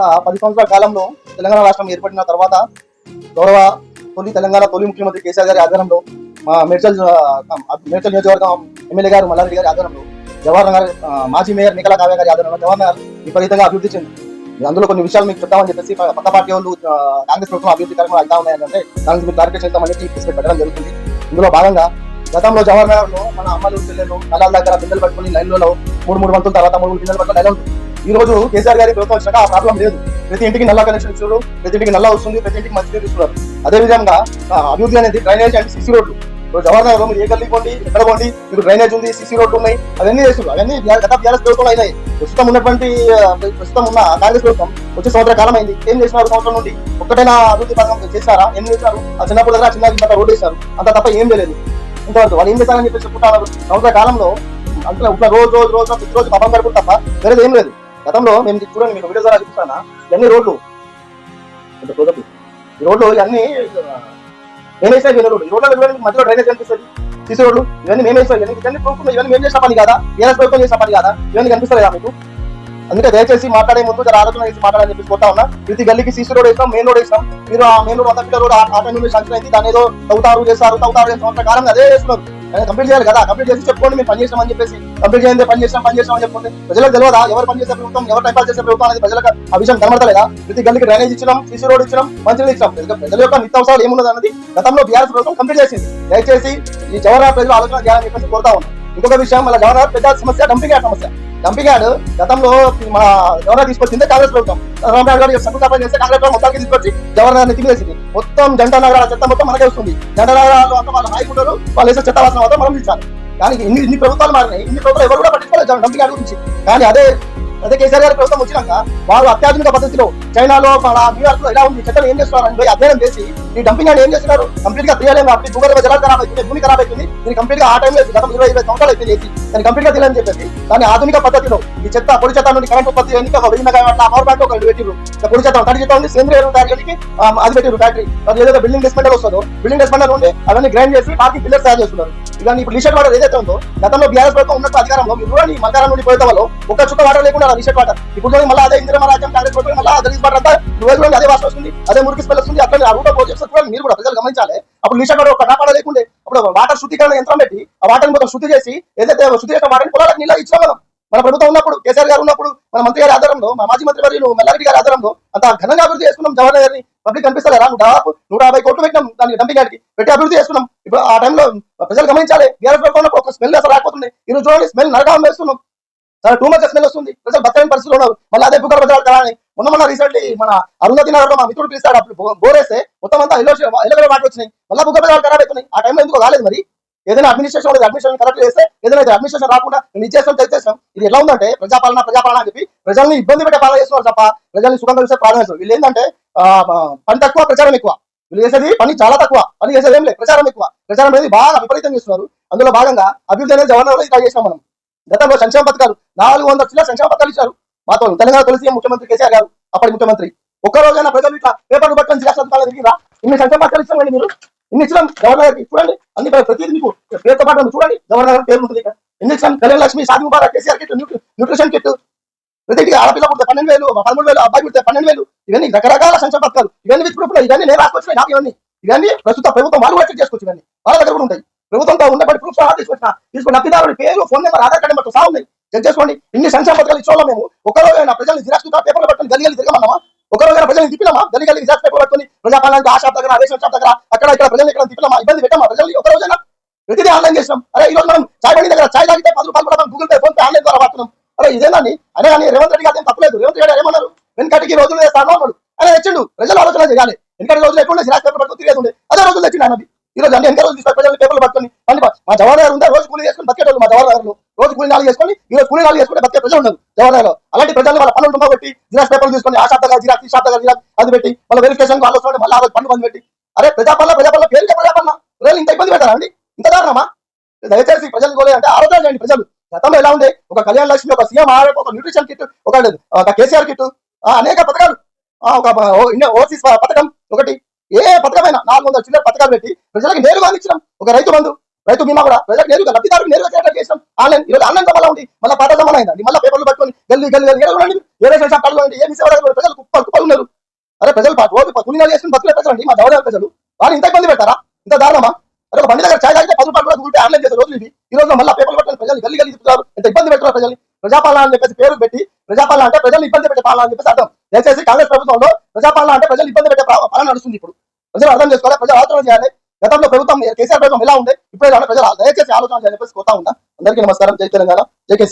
10 సంవత్సరాల కాలంలో తెలంగాణ రాష్ట్రం ఏర్పడిన తర్వాత గౌరవ తొలి ముఖ్యమంత్రి కేసీఆర్ గారి ఆధ్వర్యంలో మా మేడ్చల్ నియోజకవర్గం ఎమ్మెల్యే గారు మల్లారెడ్డి గారి ఆధ్వర్యంలో జవహర్ నగర్ మాజీ మేయర్ నికల కావ్య గారి ఆధ్వర్యంలో జవహర్ నగర్ విపరీతంగా అభివృద్ధి చెంది. అందులో కొన్ని విషయాలు మీకు చెప్తామని చెప్పేసి పక్క పార్టీ వాళ్ళు కాంగ్రెస్ ప్రభుత్వం అభివృద్ధి కార్యక్రమాలు అవుతా ఉన్నాయంటే దానికి మీరు క్లారిఫికేషన్ ఇస్తామని చెప్పి పెట్టడం జరుగుతుంది. ఇందులో భాగంగా గతంలో జవహర్ నగర్ లో మన అమ్మలు చెల్లెలు నల్లాల దగ్గర బిందెలు పట్టుకుని లైన్లలో మూడు వంతుల తర్వాత 3 బిందెలు పట్టుకుని లైన్ ఉంటుంది. ఈ రోజు కేసీఆర్ గారి ప్రభుత్వం వచ్చినాక ఆ ప్రాబ్లం లేదు. ప్రతి ఇంటికి నల్లా కనెక్షన్ ఇచ్చారు, ప్రతి ఇంటికి నల్లా వస్తుంది, ప్రతి ఇంటికి మంచినీరు ఇస్తున్నారు. అదేవిధంగా అభివృద్ధి అనేది డ్రైనేజ్ అండ్ సిసి రోడ్లు. జవహర్ నగర్ లో మీరు ఏ గల్లీ కొండి ఎక్కడ కొండి మీకు డ్రైనేజ్ ఉంది, సిసి రోడ్లు ఉన్నాయి, అవన్నీ చేస్తున్నారు. అవన్నీ గత బీఆర్ఎస్ ప్రభుత్వం అయినాయి. ప్రస్తుతం ఉన్న కాంగ్రెస్ ప్రభుత్వం వచ్చే సంవత్సర కాలం అయింది. ఏం చేసినారు? సంవత్సరం నుండి ఒక్కటైనా అభివృద్ధి పథకం చేశారా? ఏం చేశారు? ఆ చిన్నప్పుడు దగ్గర చిన్న రోడ్డు వేశారు, అంత తప్ప ఏం చేయలేదు ఇంతవరకు. వాళ్ళు ఏం చేశారని చెప్పి చెప్పుకుంటున్నారు. సంవత్సర కాలంలో అంతా ఇట్లా రోజు పాపం గడుపుడు తప్ప వేరేది ఏం లేదు. గతంలో మేము చూడండి, మీకు వీడియో ద్వారా చూపిస్తానా, ఇవన్నీ రోడ్లు, ఈ రోడ్లు ఇవన్నీ డ్రైనేజ్ రోడ్లు. ఈ రోడ్ల మధ్యలో డ్రైనేజ్ కనిపిస్తుంది, సిసి రోడ్లు, ఇవన్నీ మేమే ఇస్తాం. ఇవన్నీ మేము చేసిన పని కాదా? బీఆర్ఎస్ ప్రభుత్వం చేసిన పని కాదా? ఇవన్నీ కనిపిస్తలేదా మీకు? అందుకే దయచేసి మాట్లాడే ముందు జర ఆలోచన చేసి మాట్లాడని చెప్పి పోతా ఉన్నా. ప్రతి గల్లీకి సీసీ రోడ్ వేస్తాం, మెయిన్ రోడ్ వేస్తాం. మీరు ఆ మెయిన్ రోడ్ 100 ఫీట్ల రోడ్ ఆ టైం శాంక్షన్ అయింది. దాని ఏదో తవ్వుతారు చేస్తారు సంవత్సర కాలం అదే చేస్తున్నారు. కంప్లీట్ చేయాలి కదా. కంప్లీట్ చేసి చెప్పుకోండి మేము పని చేసామని చెప్పేసి. కంప్లీట్ చేయండి, పని చేసామని చెప్పుకోండి. ప్రజలకు తెలియదా ఎవరు పని చేసే ప్రభుత్వం, ఎవరు టైం పాస్ చేసే ప్రభుత్వం అనేది? ప్రజలకు ఆ విషయం కనబడతలేదా? ప్రతి గల్లీకి డ్రైనేజ్ ఇచ్చినాం, సీసీ రోడ్ ఇచ్చినాం, మంచినీళ్ళు ఇచ్చినాం. ప్రజల యొక్క నిత్యావసరాలు ఏమున్నది అన్నది గతంలో బీఆర్ఎస్ ప్రభుత్వం కంప్లీట్ చేసింది. దయచేసి ఈ జవహర్ ప్రజలు ఆలోచన చేయాలని చెప్పేసి కోరుతా ఉన్నాం. ఇంకొక విషయం, మళ్ళీ జవహర్ పెద్ద సమస్య డంపింగ్ యార్డ్ సమస్య. డంపింగ్ యార్డ్ గతంలో మన జవహర్ తీసుకొచ్చింది కాంగ్రెస్ ప్రభుత్వం. రామరాజు గారు శంకుస్థాపన చేస్తే కాంగ్రెస్ ప్రభుత్వం మొత్తానికి తీసుకొచ్చి జవహర్ నగర్ తిరిగేసింది. మొత్తం జంట నగరాల చెత్త మొత్తం మనకే వస్తుంది. జంట నగరాలు అంతా వాళ్ళ నాయకుడు వాళ్ళు వేసే చెత్త వాసన మొత్తం మనం ఇచ్చారు. కానీ ఇన్ని ప్రభుత్వాలు మారినాయి, ఇన్ని ప్రభుత్వాలు ఎవరు కూడా పట్టించుకోలేదు డంపింగ్ యార్డ్ గురించి. కానీ అదే కేసీఆర్ గారి ప్రభుత్వం వచ్చినాక వారు అత్యాధునిక పద్ధతిలో చైనాలో మన న్యూయార్క్ లో ఎలా ఉంది చెత్తలు ఏం చేస్తున్నారని పోయి అధ్యయనం చేసి ఈ డంపింగ్ యార్డ్ ఏం చేస్తున్నారు? కంప్లీట్ గా తీయలేము. అప్పుడు భూగర్భ జలాలు ఖరాబ్ అవుతుంది, భూమి ఖరాబ్ అవుతుంది. దీన్ని కంప్లీట్ గా ఆ టైం లేదు, గత 20 సంవత్సరాలు అయితే చేసి దాన్ని కంప్లీట్ గా తీయాలని చెప్పేసి దాని ఆధునిక పద్ధతిలో ఈ చెత్త పొడి చెత్త నుండి కరెంట్ ఉత్పత్తి చేయడానికి ఒక 1000 మెగావాట్ల పవర్ ప్లాంట్ ఒక పెట్టిరు. పొడి చెత్త తడి చెత్త ఉంది, సేంద్రియ ఎరువులు తయారు చేయడానికి అది పెట్టిరు ఫ్యాక్టరీ. అది ఏదైతే బిల్డింగ్ డిస్మెంటల్ వస్తుందో బిల్డింగ్ డిస్మెంటల్ నుండి అవన్నీ గ్రైండ్ చేసి పార్కింగ్ పిల్లర్స్ తయారు చేస్తున్నారు. ఇవన్నీ ఇప్పుడు లిషెట్ వాటర్ ఏదైతే ఉందో గతంలో బీఆర్ఎస్ ప్రభుత్వం ఉన్నట్టు అధికారంలో మీరు చూడండి, మధ్యాహ్నం నుండి పోయే వాళ్ళు ఒక చుక్క వాటర్ లేకుండా లిషెట్ వాటర్. ఇప్పుడు మళ్ళీ అదే ఇందిరా రాజ్యం కాంగ్రెస్ ప్రభుత్వం మళ్ళీ గలీజ్ వాటర్ అంతా చూడండి, అదే వాసన వస్తుంది, అదే మురికి స్మెల్ వస్తుంది. అట్లా ఆ రూట్ చూడండి, మీరు కూడా ప్రజలు గమనించాలి. అప్పుడు లిషెట్ వాటర్ ఒక నాపాడ లేకుండే, అప్పుడు వాటర్ శుద్ధీకరణ యంత్రం పెట్టి ఆ వాటర్ మొత్తం శుద్ధి చేసి ఏదైతే శుద్ధి చేసిన వాటర్ని పొలాలకు నీళ్ళు ఇచ్చాం మనం. మన ప్రభుత్వం ఉన్నప్పుడు కేసీఆర్ గారు ఉన్నప్పుడు మన మంత్రి గారి ఆధారంలో, మా మాజీ మంత్రి గారు మల్లారెడ్డి గారి ఆధారంలో అంత ఘనంగా అభివృద్ధి చేసుకున్నాం. జవహర్ నగర్ ని పబ్లిక్ కనిపిస్తారా? 150 కోట్లు పెట్టినాం దానికి డంపింగ్ యార్డ్కి పెట్టి అభివృద్ధి చేసుకున్నాం. ఇప్పుడు ఆ టైంలో ప్రజలు గమనించాలి, బీఆర్ఎస్ ప్రభుత్వం ఒక స్మెల్ అసలు రాకపోతుంది. ఈ రోజు చూడండి, స్మెల్ నరకం వేస్తున్నాం, చాలా టూ మచ్ స్మెల్ వస్తుంది. ప్రజలు బతకని పరిస్థితులు ఉన్నారు. మళ్ళీ అదే భూగర్భ జలాలు కావాలి. మొన్న రీసెంట్లీ మన అరుణాతి నగర్ లో మా మిత్రుడు పిలుస్తాడు, అప్పుడు బోరేస్తే మొత్తం అంతా ఎల్లో వాటర్ వచ్చినాయి. మళ్ళీ భూగర్భ జలాలు ఖరాబ్ అవుతున్నాయి. ఆ టైంలో ఎందుకు కాలేదు? మరి ఏదైనా అడ్మినిస్ట్రేషన్ కరెక్ట్ చేస్తే ఏదైనా అడ్మినిస్ట్రేషన్ రాకుండా నేను ఇచ్చేస్తాం తెచ్చేస్తాం. ఇది ఎలా ఉందంటే ప్రజాపాలన అని చెప్పి ప్రజల్ని ఇబ్బంది పెట్టే పాలన చేస్తున్నారు తప్ప ప్రజల్ని సుఖంగా చూసే పాలన చేస్తారు. వీళ్ళు ఏంటంటే పని తక్కువ, ప్రచారం ఎక్కువ. వీళ్ళు చేసేది పని చాలా తక్కువ, పని చేసేది ఏం లేదు, ప్రచారం ఎక్కువ. ప్రచారం అనేది బాగా విపరీతం చేస్తున్నారు. అందులో భాగంగా అభివృద్ధి అనేది జవహర్ నగర్ ఇలా చేసినాం మనం. గతంలో సంక్షేమ పథకాలు 400 చిన్న సంక్షేమ పథకాలు ఇచ్చారు మాతో తెలంగాణ తొలి ముఖ్యమంత్రి కేసీఆర్ గారు, అప్పటి ముఖ్యమంత్రి. ఒక్క రోజైనా ప్రజలు ఇట్లా పేపర్లు పట్టుకొని జిల్లా తిరిగిరా? ఇన్ని సంక్షేమ పథకాలు ఇచ్చామండి మీరు, ఇన్ని ఇచ్చినాం జవహర్ నగర్కి. చూడండి అన్ని ప్రతిదీ మీకు పేరుతో పాటు చూడండి, జవహర్ నగర్ పేరు ఉంటుంది. ఎన్ని ఇచ్చినాం? Kalyana Lakshmi, Shaadi Mubarak, KCR kit, nutrition kit, ప్రతి ఆడపిల్ల పుడితే 12,000, 13,000, అబ్బాయి పుడితే 12,000. ఇవన్నీ రకరకాల సంక్షేమ పథకాలు. ఇవన్నీ విచ్చినప్పుడు ఇవన్నీ నేను రాసుకొచ్చినాయి నాకు. ఇవన్నీ ప్రస్తుత ప్రభుత్వం వాళ్ళు కూడా చెక్ చేసుకోవచ్చు. ఇవన్నీ వాళ్ళ దగ్గర కూడా ఉంటాయి. ప్రభుత్వంతో ఉన్నప్పటి ప్రూఫ్ సహా తీసుకుని లబ్ధిదారుడి పేరు, phone number, Aadhaar card number సహా ఉన్నాయి. చెక్ చేసుకోండి. ఇన్ని సంక్షేమ పథకాలు ఇచ్చోళ్ళం మేము. ఒకరోజైనా ప్రజల్ని జిరాక్స్ పేపర్లు పట్టుకొని గల్లీలు తిరగమన్నామా? ఒకరోజైనా ప్రజల్ని తిప్పినామా? గల్లి జిరాక్స్ పేపర్ పట్టుకొని ప్రజాపాలనకి ఆ షాప్ దగ్గర, రేషన్ షాప్ దగ్గర అక్కడ ఇక్కడ ప్రజలు ఇక్కడ తిప్పినామా? ఇబ్బంది పెట్టామా ప్రజల్ని? ఒకరోజైనా ప్రతిదీ ఆన్లైన్ చేసినాం. అరే ఈ రోజు మనం చాయ్ బండి దగ్గర చాయ్ తాగితే 10 రూపాయలు కూడా Google pay, phone pay, online ద్వారా వాడుతున్నాం. అరే ఇదేనాన్ని అనే కానీ రేవంత్ రెడ్డి గారు తప్పలేదు. రేవంత్ రెడ్డి గారు ఏమన్నారు? వెనకటికి రోజులు వేస్తాను అన్నాడు. అదే తెచ్చిండు. ప్రజలు ఆలోచన చేయాలి. వెనకటి రోజులు ఎప్పుడు జిరాక్స్ పేపర్ పట్టుకుని తిరిగేది ఉండే, అదే రోజులు తెచ్చిండు అన్నది. ఈ రోజు అంటే ఎంత రోజు తీసుకొని ప్రజలు పేపర్లు పట్టుకొని మా జవహర్ నగర్ ఉంటే రోజు కూలీ చేసుకుని బతికేటోళ్ళు. మా జవహర్ నగర్ లో రోజు కూలీ నాలుగు చేసుకొని ఈ రోజు కూలీ నాలుగు చేసుకుంటే బతికే ప్రజలు ఉన్నారు జవహర్ నగర్ లో. అలాంటి ప్రజలు వాళ్ళ పనులు డుమ్మా పెట్టి జిరాక్స్ పేపర్లు తీసుకొని ఆ షాప్ దగ్గర జిరాక్స్, ఈ షాప్ దగ్గర జిరాక్స్ అది పెట్టి వాళ్ళ వెరిఫికేషన్ వాళ్ళు వస్తుంటే మళ్ళీ పనులు బంద్ పెట్టి, అరే ప్రజాపాలన పేరుకే ప్రజాపాలన. ప్రజలు ఇంత ఇబ్బంది పెడతారా అండి? ఇంత దారుణమా? దయచేసి ప్రజలు కోలే అంటే ఆలోచన చేయండి. ప్రజలు గతంలో ఎలా ఉండే, ఒక కళ్యాణ లక్ష్మి, ఒక సీఎం ఆర్ఎఫ్, ఒక న్యూట్రిషన్ కిట్, ఒక కేసీఆర్ కిట్, అనేక పథకాలు, ఒక ఓవర్సీస్ పథకం, ఒకటి ఏ పథకమైనా 400 చిల్లర పథకాలు పెట్టి ప్రజలకు నేరుగా అందించడం. ఒక రైతు బంధు, రైతు బీమా కూడా ప్రజలకు నేరుగా లబ్ధిదారులకు నేరుగా చేరడం చేసాం. ఆన్లైన్ ఈరోజు ఆన్లైన్ జమానా ఉంది, మళ్ళీ పాత జమానా అయిందండి. మళ్ళీ పేపర్లు పట్టుకొని గల్లీ గల్లీ గల్లీ ఏడండి ఏ రేషన్ షాప్ కాదు ఏమి సేవ ప్రజలు కుప్పలు కుప్పలు ఉన్నారు. అరే ప్రజలు రోజు కూలీనాలు చేసుకుని బతుకులే ప్రజలు అండి మా దౌర్య ప్రజలు. వాళ్ళు ఇంత ఇబ్బంది పెడతారా, ఇంత దారుణమా? అరే ఒక బండి దగ్గర ఛాయ్ తాగితే 10 రూపాయలు కూడా గూగుల్ పే ఆన్లైన్ చేసే రోజులు ఇవి. ఈ రోజు మళ్ళీ పేపర్లు పట్టుకొని ప్రజలు గల్లీ గల్లీ తిప్పుతారు. ఎంత ఇబ్బంది పెడతారు ప్రజలు. ప్రజాపాలన అని చెప్పేసి పేరు పెట్టి ప్రజాపాలన అంటే ప్రజలు ఇబ్బంది పెట్టే పాలన అని చెప్పేసి అర్థం. దయచేసి కాంగ్రెస్ ప్రభుత్వంలో ప్రజాపాలన అంటే ప్రజలు ఇబ్బంది పెట్టే పాలన నడుస్తుంది. ఇప్పుడు ప్రజలు అర్థం చేసుకోవాలి, ప్రజలు ఆలోచన చేయాలి. గతంలో ప్రభుత్వం కేసీఆర్ ప్రభుత్వం ఎలా ఉండే, ఇప్పుడే ప్రజలు దయచేసి ఆలోచన చేయాలని చెప్పేసి కోరుతా ఉంటా. అందరికీ నమస్కారం. జై తెలంగాణ, జై కేసీఆర్.